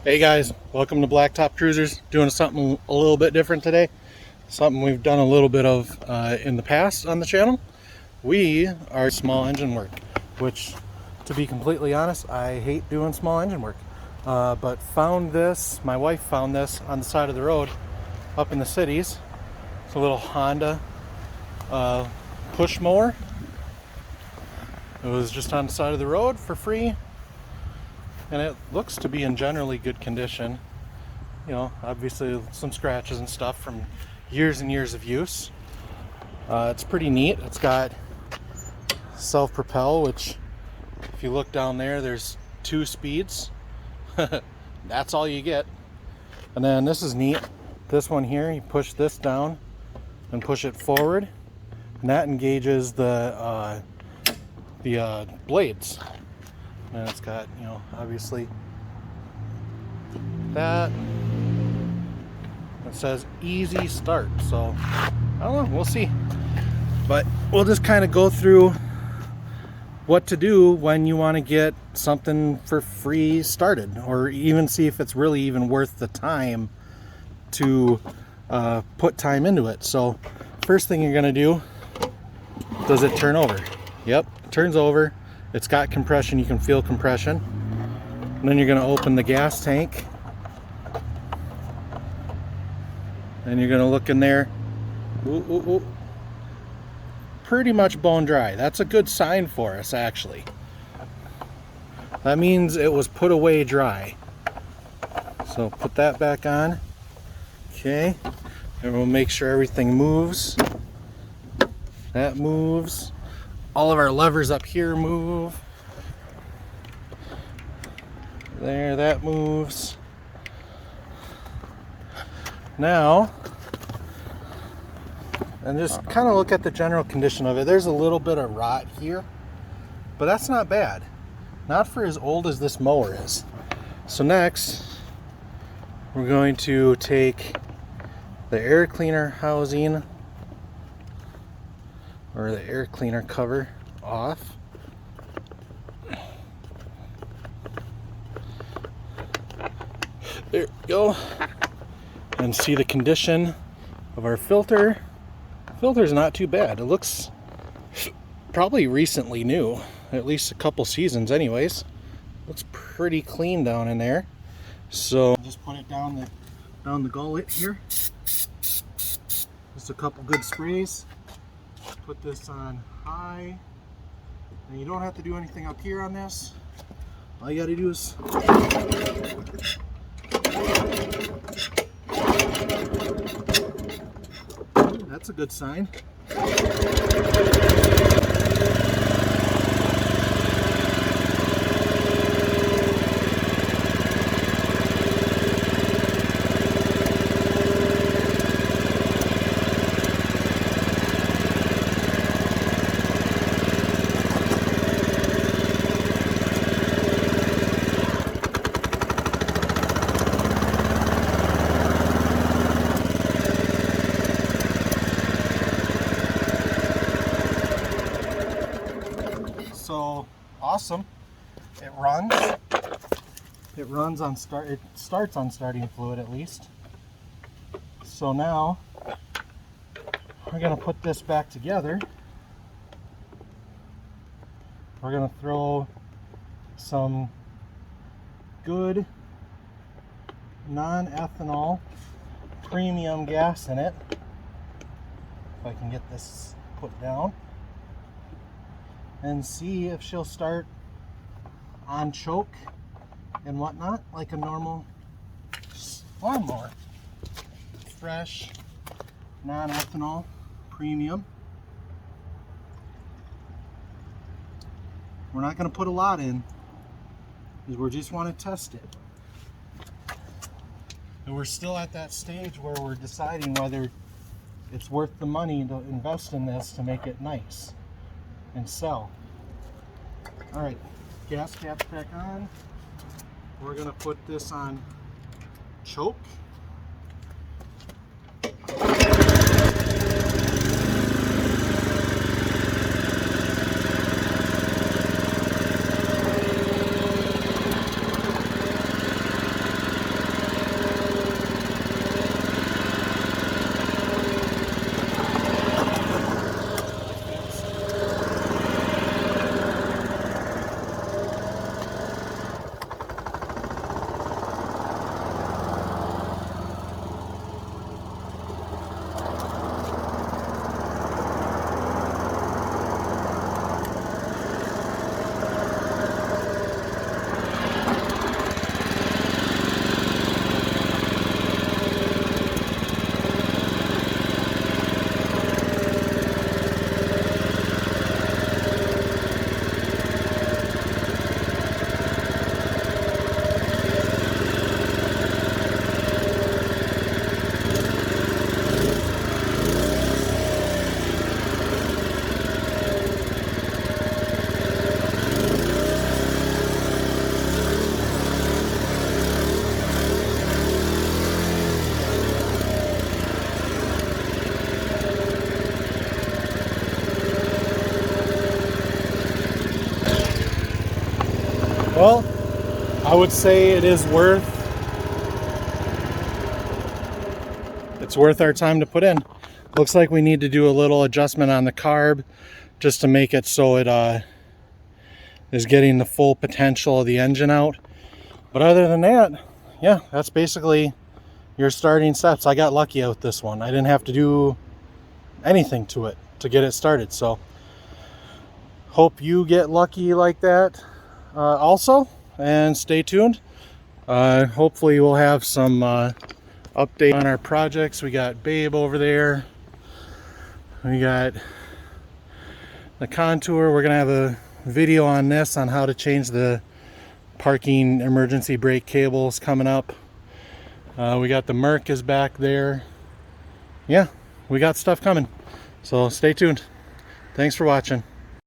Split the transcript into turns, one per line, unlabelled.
Hey guys, welcome to Blacktop Cruisers. Doing something a little bit different today. Something we've done a little bit of in the past on the channel. We are small engine work, which, to be completely honest, I hate doing small engine work. But found this, my wife found this on the side of the road up in the cities. It's a little Honda push mower. It was just on the side of the road for free. And it looks to be in generally good condition. You know, obviously some scratches and stuff from years and years of use. It's pretty neat. It's got self-propel, which if you look down there, there's 2 speeds. That's all you get. And then this is neat. This one here, you push this down and push it forward, and that engages the blades. And it's got, you know, obviously that. It says easy start, so I don't know, we'll see. But we'll just kind of go through what to do when you want to get something for free started, or even see if it's really even worth the time to put time into it. So first thing you're going to do, does it turn over? Yep, it turns over. It's got compression, you can feel compression. And then you're going to open the gas tank. And you're going to look in there. Ooh. Pretty much bone dry. That's a good sign for us, actually. That means it was put away dry. So put that back on. Okay. And we'll make sure everything moves. That moves. All of our levers up here move. There, that moves. Now, and just kind of look at the general condition of it. There's a little bit of rot here, but that's not bad. Not for as old as this mower is. So next, we're going to take the air cleaner housing, or the air cleaner cover, off. There we go. And see the condition of our filter. Filter's not too bad. It looks probably recently new, at least a couple seasons anyways. Looks pretty clean down in there. So just put it down the gullet here. Just a couple good sprays. Put this on high, and you don't have to do anything up here on this. All you got to do is that's a good sign. So awesome. It runs. It runs on start. It starts on starting fluid at least. So now we're going to put this back together. We're going to throw some good non-ethanol premium gas in it. If I can get this put down. And see if she'll start on choke and whatnot like a normal lawnmower. Fresh, non-ethanol, premium. We're not going to put a lot in because we just want to test it. And we're still at that stage where we're deciding whether it's worth the money to invest in this to make it nice and sell. All right, gas cap's back on. We're gonna put this on choke. would say it is worth our time to put in. Looks like we need to do a little adjustment on the carb just to make it so it is getting the full potential of the engine out. But other than that, yeah, that's basically your starting steps. I got lucky with this one. I didn't have to do anything to it to get it started. So hope you get lucky like that also, and stay tuned. Hopefully we'll have some update on our projects. We got Babe over there. We got the Contour. We're gonna have a video on this, on how to change the parking emergency brake cables coming up. We got the Merc is back there. Yeah, we got stuff coming. So stay tuned. Thanks for watching.